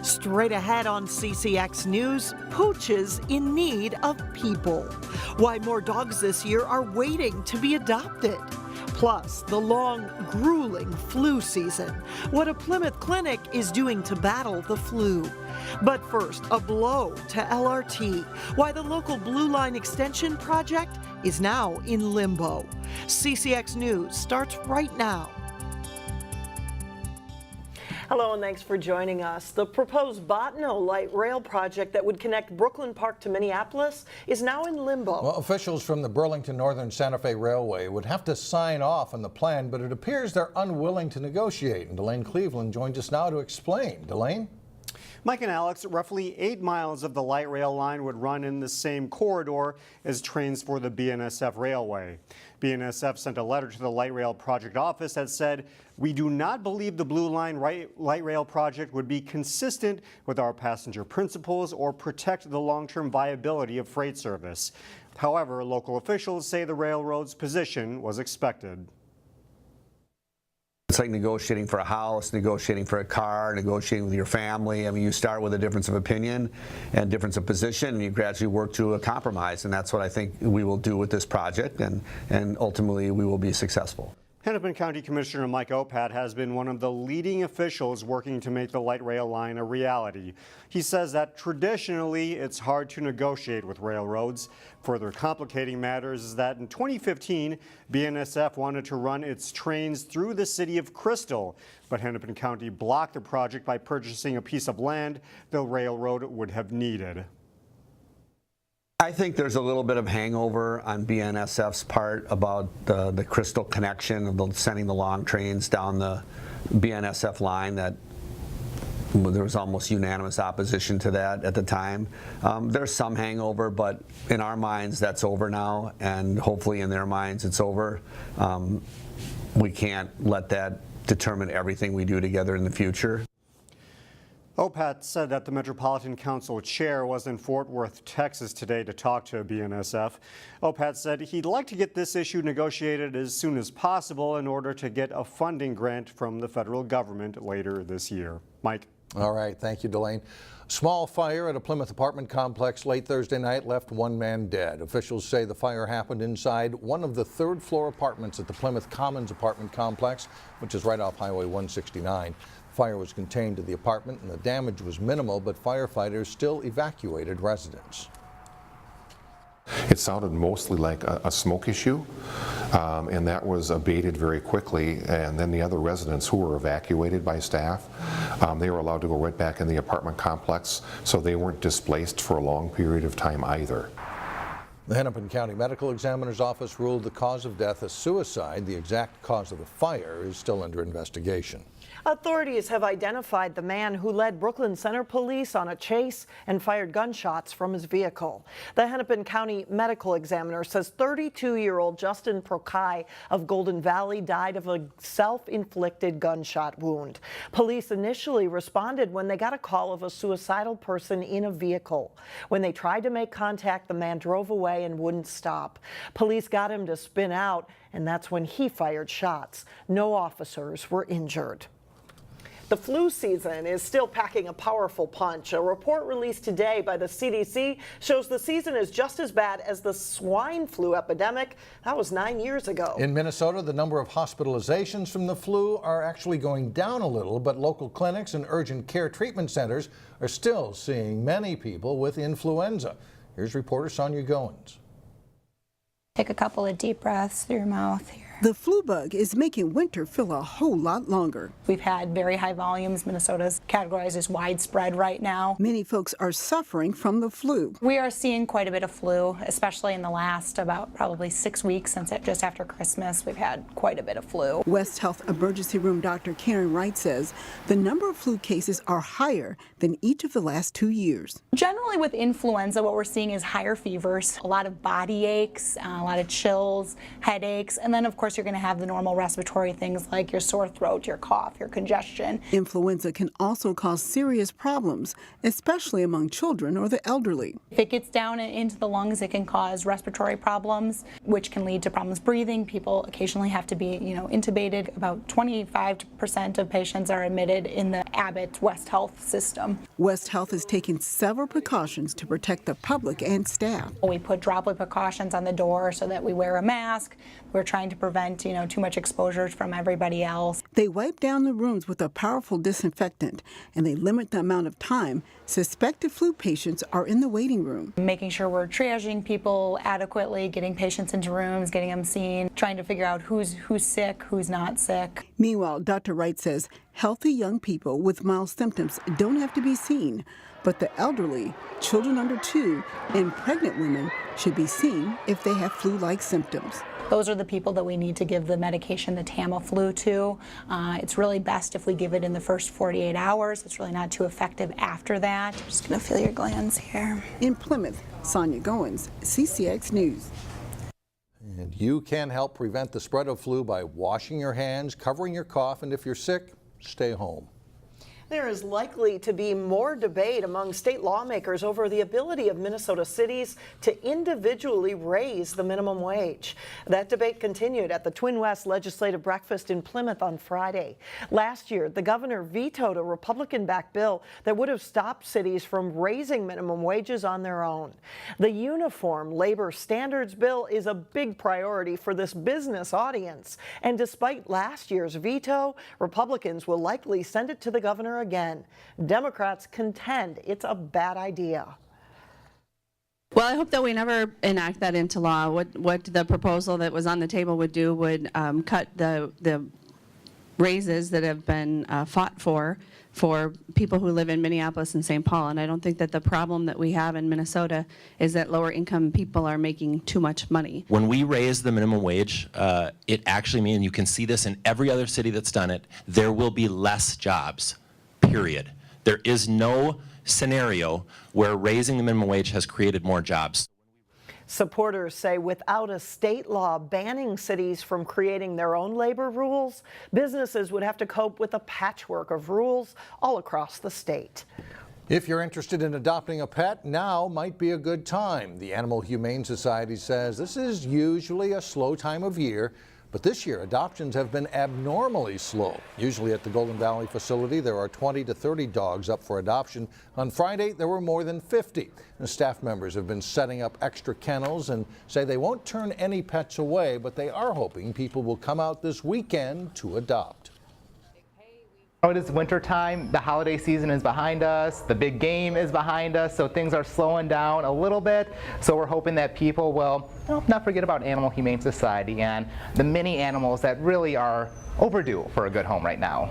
Straight ahead on CCX News, pooches in need of people. Why more dogs this year are waiting to be adopted. Plus, the long, grueling flu season. What a Plymouth clinic is doing to battle the flu. But first, a blow to LRT. Why the local Blue Line Extension project is now in limbo. CCX News starts right now. Hello and thanks for joining us. The proposed Botno light rail project that would connect Brooklyn Park to Minneapolis is now in limbo. Well, officials from the Burlington Northern Santa Fe Railway would have to sign off on the plan, but it appears they're unwilling to negotiate. And Delane Cleveland joins us now to explain. Delane? Mike and Alex, roughly 8 miles of the light rail line would run in the same corridor as trains for the BNSF Railway. BNSF sent a letter to the light rail project office that said, "We do not believe the Blue Line light rail project would be consistent with our passenger principles or protect the long-term viability of freight service." However, local officials say the railroad's position was expected. It's like negotiating for a house, negotiating for a car, negotiating with your family. I mean, you start with a difference of opinion and difference of position, and you gradually work to a compromise, and that's what I think we will do with this project, and ultimately we will be successful. Hennepin County Commissioner Mike Opat has been one of the leading officials working to make the light rail line a reality. He says that traditionally it's hard to negotiate with railroads. Further complicating matters is that in 2015, BNSF wanted to run its trains through the city of Crystal, but Hennepin County blocked the project by purchasing a piece of land the railroad would have needed. I think there's a little bit of hangover on BNSF's part about the Crystal connection, of sending the long trains down the BNSF line. That there was almost unanimous opposition to that at the time. There's some hangover, but in our minds that's over now, and hopefully in their minds it's over. We can't let that determine everything we do together in the future. Opat said that the Metropolitan Council chair was in Fort Worth, Texas today to talk to BNSF. Opat said he'd like to get this issue negotiated as soon as possible in order to get a funding grant from the federal government later this year. Mike? All right, thank you, Delane. Small fire at a Plymouth apartment complex late Thursday night left one man dead. Officials say the fire happened inside one of the third-floor apartments at the Plymouth Commons apartment complex, which is right off Highway 169. Fire was contained to the apartment and the damage was minimal, but firefighters still evacuated residents. It sounded mostly like a smoke issue, and that was abated very quickly. And then the other residents who were evacuated by staff, they were allowed to go right back in the apartment complex, so they weren't displaced for a long period of time either. The Hennepin County Medical Examiner's Office ruled the cause of death a suicide. The exact cause of the fire is still under investigation. Authorities have identified the man who led Brooklyn Center police on a chase and fired gunshots from his vehicle. The Hennepin County Medical Examiner says 32-year-old Justin Prokai of Golden Valley died of a self-inflicted gunshot wound. Police initially responded when they got a call of a suicidal person in a vehicle. When they tried to make contact, the man drove away and wouldn't stop. Police got him to spin out, and that's when he fired shots. No officers were injured. The flu season is still packing a powerful punch. A report released today by the CDC shows the season is just as bad as the swine flu epidemic. That was 9 years ago. In Minnesota, the number of hospitalizations from the flu are actually going down a little, but local clinics and urgent care treatment centers are still seeing many people with influenza. Here's reporter Sonia Goins. Take a couple of deep breaths through your mouth here. The flu bug is making winter feel a whole lot longer. We've had very high volumes. Minnesota's categorized as widespread right now. Many folks are suffering from the flu. We are seeing quite a bit of flu, especially in the last about probably 6 weeks since just after Christmas. We've had quite a bit of flu. West Health Emergency Room Dr. Karen Wright says the number of flu cases are higher than each of the last 2 years. Generally with influenza, what we're seeing is higher fevers, a lot of body aches, a lot of chills, headaches, and then of course course, you're going to have the normal respiratory things like your sore throat, your cough, your congestion. Influenza can also cause serious problems, especially among children or the elderly. If it gets down into the lungs, it can cause respiratory problems, which can lead to problems breathing. People occasionally have to be, intubated. About 25% of patients are admitted in the Abbott West Health system. West Health is taking several precautions to protect the public and staff. We put droplet precautions on the door so that we wear a mask. We're trying to prevent, too much exposure from everybody else. They wipe down the rooms with a powerful disinfectant, and they limit the amount of time suspected flu patients are in the waiting room. Making sure we're triaging people adequately, getting patients into rooms, getting them seen, trying to figure out who's sick, who's not sick. Meanwhile, Dr. Wright says healthy young people with mild symptoms don't have to be seen, but the elderly, children under 2, and pregnant women should be seen if they have flu-like symptoms. Those are the people that we need to give the medication, the Tamiflu, to. It's really best if we give it in the first 48 hours. It's really not too effective after that. I'm just going to feel your glands here. In Plymouth, Sonia Goins, CCX News. And you can help prevent the spread of flu by washing your hands, covering your cough, and if you're sick, stay home. There is likely to be more debate among state lawmakers over the ability of Minnesota cities to individually raise the minimum wage. That debate continued at the Twin West Legislative Breakfast in Plymouth on Friday. Last year, the governor vetoed a Republican-backed bill that would have stopped cities from raising minimum wages on their own. The Uniform Labor Standards Bill is a big priority for this business audience. And despite last year's veto, Republicans will likely send it to the governor again. Democrats contend it's a bad idea. Well, I hope that we never enact that into law. What the proposal that was on the table would do would cut the raises that have been fought for people who live in Minneapolis and St. Paul. And I don't think that the problem that we have in Minnesota is that lower income people are making too much money. When we raise the minimum wage, it actually means, you can see this in every other city that's done it, there will be less jobs. Period. There is no scenario where raising the minimum wage has created more jobs. Supporters say without a state law banning cities from creating their own labor rules, businesses would have to cope with a patchwork of rules all across the state. If you're interested in adopting a pet, now might be a good time. The Animal Humane Society says this is usually a slow time of year, but this year adoptions have been abnormally slow. Usually at the Golden Valley facility there are 20 to 30 dogs up for adoption. On Friday there were more than 50. And staff members have been setting up extra kennels and say they won't turn any pets away, but they are hoping people will come out this weekend to adopt. It is winter time, the holiday season is behind us, the big game is behind us, so things are slowing down a little bit. So we're hoping that people will not forget about Animal Humane Society and the many animals that really are overdue for a good home right now.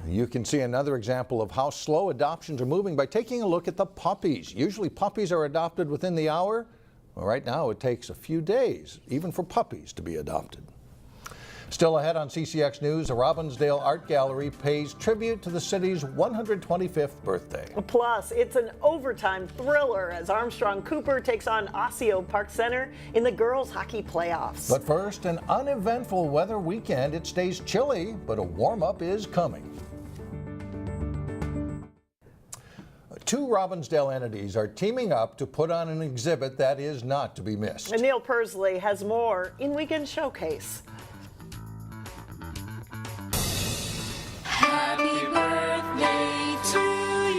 You can see another example of how slow adoptions are moving by taking a look at the puppies. Usually puppies are adopted within the hour. Well, right now it takes a few days, even for puppies to be adopted. Still ahead on CCX News, a Robbinsdale art gallery pays tribute to the city's 125th birthday. Plus, it's an overtime thriller as Armstrong-Cooper takes on Osseo-Park Center in the girls' hockey playoffs. But first, an uneventful weather weekend. It stays chilly, but a warm-up is coming. Two Robbinsdale entities are teaming up to put on an exhibit that is not to be missed. And Neil Persley has more in Weekend Showcase. Happy birthday to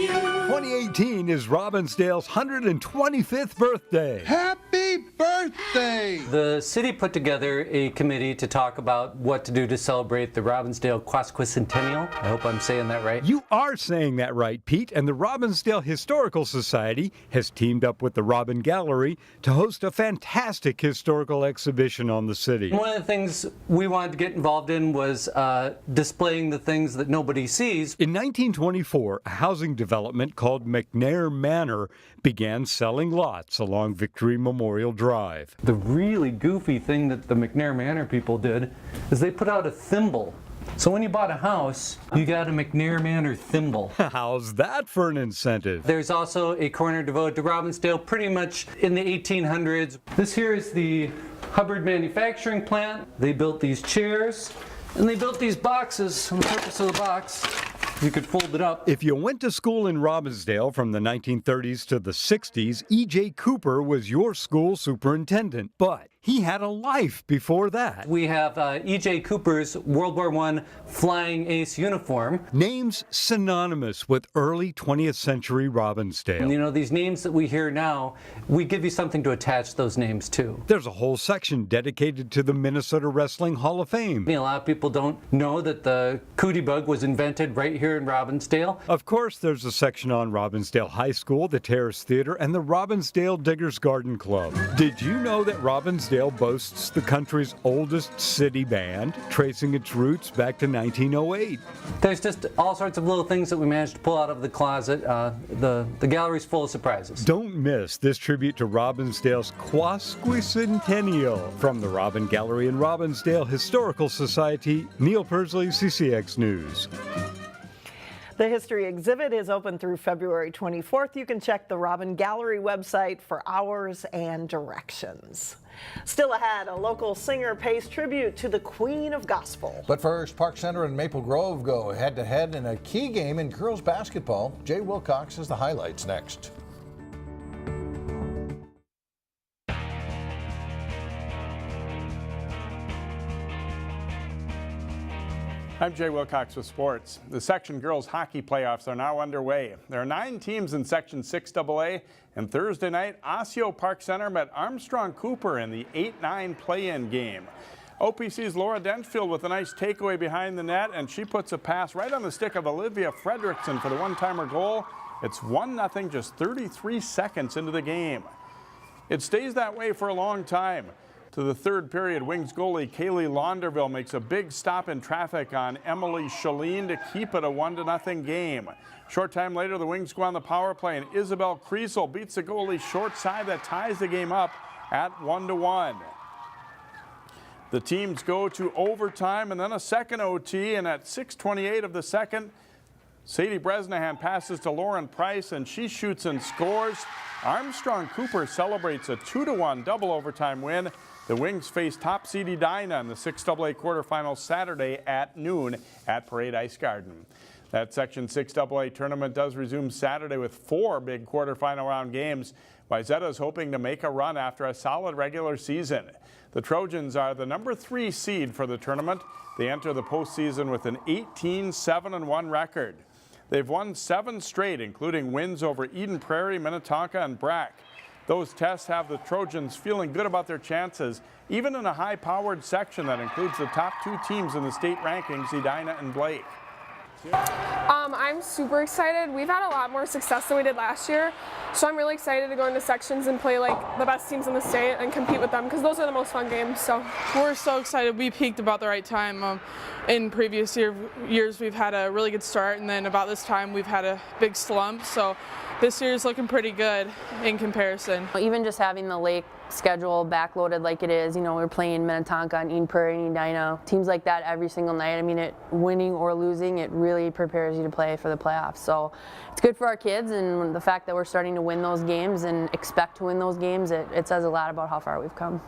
you. 2018 is Robbinsdale's 125th birthday. Happy birthday! The city put together a committee to talk about what to do to celebrate the Robbinsdale Quasquicentennial. I hope I'm saying that right. You are saying that right, Pete, and the Robbinsdale Historical Society has teamed up with the Robin Gallery to host a fantastic historical exhibition on the city. One of the things we wanted to get involved in was displaying the things that nobody sees. In 1924, a housing development called McNair Manor began selling lots along Victory Memorial Drive. The really goofy thing that the McNair Manor people did is they put out a thimble So when you bought a house, you got a McNairman or thimble. How's that for an incentive? There's also a corner devoted to Robbinsdale pretty much in the 1800s. This here is the Hubbard manufacturing plant. They built these chairs and they built these boxes. And the purpose of the box, you could fold it up. If you went to school in Robbinsdale from the 1930s to the 60s, E.J. Cooper was your school superintendent. But he had a life before that. We have E.J. Cooper's World War I Flying Ace uniform. Names synonymous with early 20th century Robbinsdale. You know, these names that we hear now, we give you something to attach those names to. There's a whole section dedicated to the Minnesota Wrestling Hall of Fame. A lot of people don't know that the cootie bug was invented right here in Robbinsdale. Of course, there's a section on Robbinsdale High School, the Terrace Theater, and the Robbinsdale Diggers Garden Club. Did you know that Robbinsdale boasts the country's oldest city band, tracing its roots back to 1908? There's just all sorts of little things that we managed to pull out of the closet. The gallery's full of surprises. Don't miss this tribute to Robbinsdale's Quasquicentennial. From the Robin Gallery and Robbinsdale Historical Society, Neil Persley, CCX News. The history exhibit is open through February 24th. You can check the Robin Gallery website for hours and directions. Still ahead, a local singer pays tribute to the Queen of Gospel. But first, Park Center and Maple Grove go head-to-head in a key game in girls basketball. Jay Wilcox has the highlights next. I'm Jay Wilcox with sports. The Section Girls Hockey Playoffs are now underway. There are 9 teams in Section 6AA, and Thursday night, Osseo-Park Center met Armstrong-Cooper in the 8-9 play-in game. OPC's Laura Denchfield with a nice takeaway behind the net, and she puts a pass right on the stick of Olivia Fredrickson for the one-timer goal. It's 1-0 just 33 seconds into the game. It stays that way for a long time. To the third period, Wings goalie Kaylee Launderville makes a big stop in traffic on Emily Shaleen to keep it a 1-0 game. Short time later, the Wings go on the power play, and Isabel Kriesel beats the goalie short side that ties the game up at 1-1. The teams go to overtime and then a second OT, and at 6:28 of the second, Sadie Bresnahan passes to Lauren Price, and she shoots and scores. Armstrong-Cooper celebrates a 2-1 double overtime win. The Wings face top seed Edina in the 6AA quarterfinals Saturday at noon at Parade Ice Garden. That Section 6AA tournament does resume Saturday with 4 big quarterfinal round games. Wayzata is hoping to make a run after a solid regular season. The Trojans are the number 3 seed for the tournament. They enter the postseason with an 18-7-1 record. They've won 7 straight, including wins over Eden Prairie, Minnetonka, and Brack. Those tests have the Trojans feeling good about their chances, even in a high-powered section that includes the top 2 teams in the state rankings, Edina and Blake. I'm super excited. We've had a lot more success than we did last year, so I'm really excited to go into sections and play like the best teams in the state and compete with them, because those are the most fun games. So we're so excited. We peaked about the right time. In previous years we've had a really good start, and then about this time we've had a big slump. So this year is looking pretty good in comparison. Even just having the lake schedule backloaded like it is, you know, we're playing Minnetonka and Eden Prairie and Edina, teams like that every single night. I mean, winning or losing, it really prepares you to play for the playoffs. So it's good for our kids, and the fact that we're starting to win those games and expect to win those games, it says a lot about how far we've come.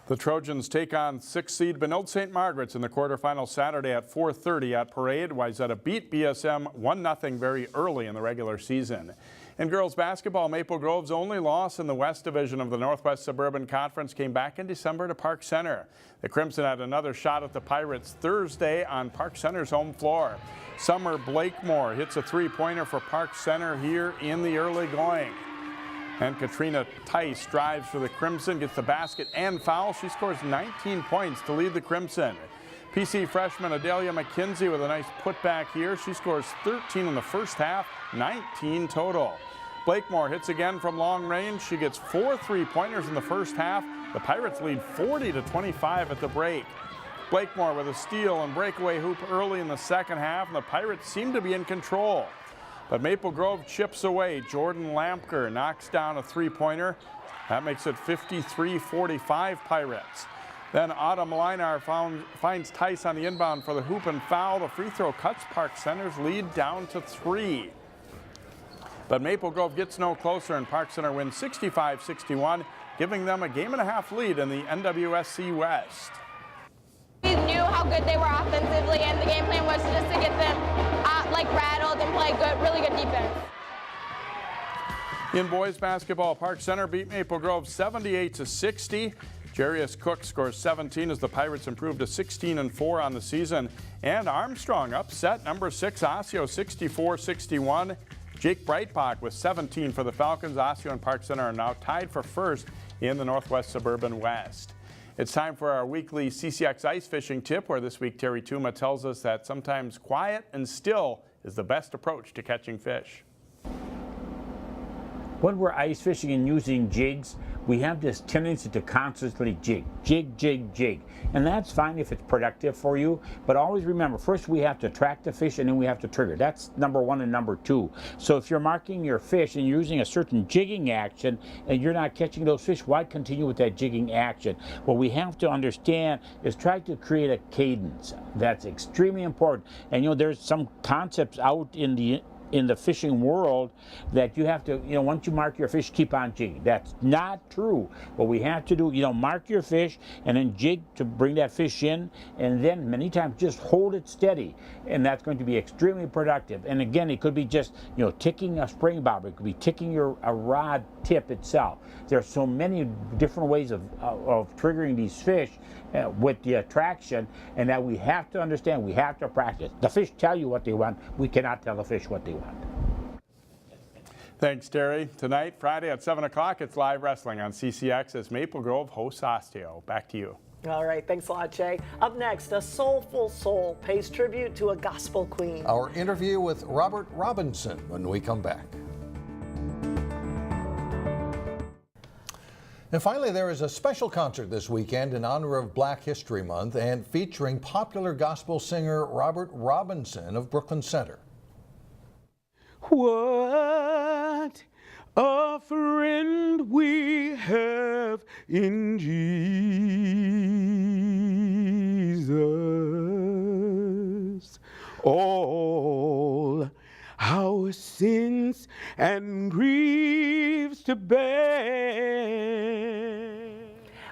The Trojans take on 6th seed Benilde St. Margaret's in the quarterfinal Saturday at 4:30 at Parade. Wayzata beat BSM 1-0 very early in the regular season. In girls basketball, Maple Grove's only loss in the West Division of the Northwest Suburban Conference came back in December to Park Center. The Crimson had another shot at the Pirates Thursday on Park Center's home floor. Summer Blakemore hits a 3-pointer for Park Center here in the early going. And Katrina Tice drives for the Crimson, gets the basket and foul. She scores 19 points to lead the Crimson. PC freshman Adelia McKenzie with a nice putback here. She scores 13 in the first half, 19 total. Blakemore hits again from long range. She gets 4 3-pointers in the first half. The Pirates lead 40-25 at the break. Blakemore with a steal and breakaway hoop early in the second half, and the Pirates seem to be in control. But Maple Grove chips away. Jordan Lampker knocks down a 3-pointer. That makes it 53-45 Pirates. Then Autumn Linar finds Tice on the inbound for the hoop and foul. The free throw cuts Park Center's lead down to 3. But Maple Grove gets no closer, and Park Center wins 65-61, giving them a game-and-a-half lead in the NWSC West. We knew how good they were offensively, and the game plan was just to get them rattled and play good, really good defense. In boys basketball, Park Center beat Maple Grove 78-60. Jarius Cook scores 17 as the Pirates improved to 16-4 on the season. And Armstrong upset number 6 Osseo 64-61. Jake Breitbach with 17 for the Falcons. Osseo and Park Center are now tied for first in the Northwest Suburban West. It's time for our weekly CCX ice fishing tip, where this week Terry Tuma tells us that sometimes quiet and still is the best approach to catching fish. When we're ice fishing and using jigs, we have this tendency to constantly jig. And that's fine if it's productive for you, but always remember, first we have to attract the fish and then we have to trigger. That's number 1 and number 2. So if you're marking your fish and you're using a certain jigging action and you're not catching those fish, why continue with that jigging action? What we have to understand is try to create a cadence. That's extremely important. And there's some concepts out in the fishing world that you have to, once you mark your fish, keep on jigging. That's not true. What we have to do, mark your fish and then jig to bring that fish in, and then many times just hold it steady, and that's going to be extremely productive. And again, it could be just, ticking a spring bobber. It could be ticking a rod tip itself. There are so many different ways of triggering these fish with the attraction, and that we have to understand, we have to practice. The fish tell you what they want. We cannot tell the fish what they want. Thanks, Terry. Tonight, Friday at 7 o'clock, it's live wrestling on CCX as Maple Grove hosts Osseo. Back to you. All right, thanks a lot, Jay. Up next, a soulful soul pays tribute to a gospel queen. Our interview with Robert Robinson when we come back. And finally, there is a special concert this weekend in honor of Black History Month and featuring popular gospel singer Robert Robinson of Brooklyn Center. What a friend we have in Jesus. All our sins and griefs to bear.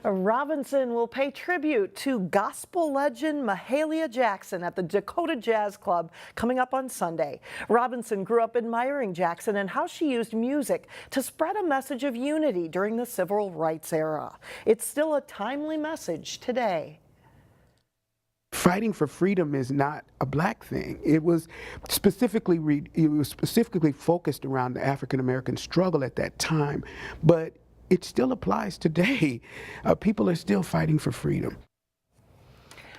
Robinson will pay tribute to gospel legend Mahalia Jackson at the Dakota Jazz Club coming up on Sunday. Robinson grew up admiring Jackson and how she used music to spread a message of unity during the civil rights era. It's still a timely message today. Fighting for freedom is not a black thing. It was specifically focused around the African American struggle at that time, but it still applies today. People are still fighting for freedom.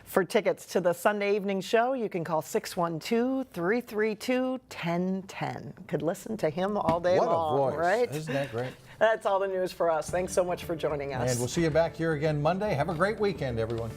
For tickets to the Sunday evening show, you can call 612-332-1010. Could listen to him all day long, What a voice, right? Isn't that great? That's all the news for us. Thanks so much for joining us. And we'll see you back here again Monday. Have a great weekend, everyone.